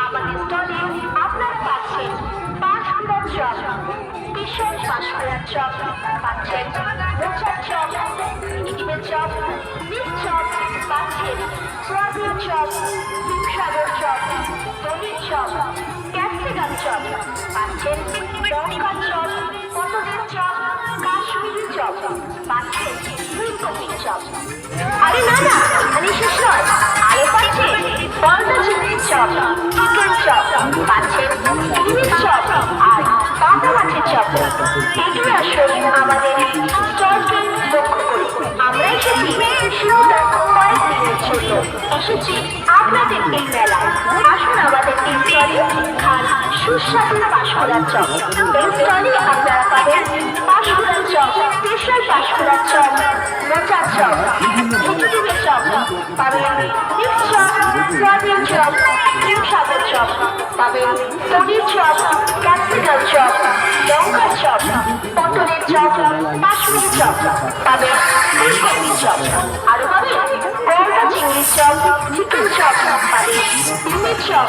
আমাদের স্টলে আপনারা পাচ্ছেন পাঁশকুড়ার চপ, স্পেশাল পাঁশকুড়ার চপ, পাচ্ছেন মোচার চপ, ডিমের চপ, মিক্স চপ, পাচ্ছেন সয়াবিন চপ, হিমসাগর চপ, দইয়ের চপ, ক্যাপসিকাম চপ, পাচ্ছেন লঙ্কার চপ, পটলের চপ, কাশ্মীরি চপ, পাচ্ছেন ফুলকপির চপ। আরে না না, এখানে শেষ নয়, আরো পাচ্ছেন পলতা চিংড়ির চপ, চিকেন চপ, পাচ্ছেন চিংড়ির চপ আর কাঁটা মাছের চপ। এগিয়ে আসুন আমাদের স্টলকে লক্ষ্য করে। আমরা এসেছি শুধু কয়েকদিনের জন্য, এসেছি আপনাদের এই মেলায়। আসুন আমাদের এই স্টলে খান সুস্বাদু পাঁশকুড়ার চপ। এই স্টলে আপনারা পাবেন পাঁশকুড়ার চপ, স্পেশাল পাঁশকুড়ার চপ, মোচার চপ, খিচুড়ির চপ, পাবেন mix chop, soybean chop, Himsagar chop, পাবেন পনির চপ, ক্যাপসিকাম চপ, লঙ্কার চপ, পটলের চপ, কাশ্মীরি চপ, পাবেন ফুলকপির চপ, আরো পাবেন গলদা চিংড়ির চপ, চিকেন চপ, পাবেন ডিমের চপ,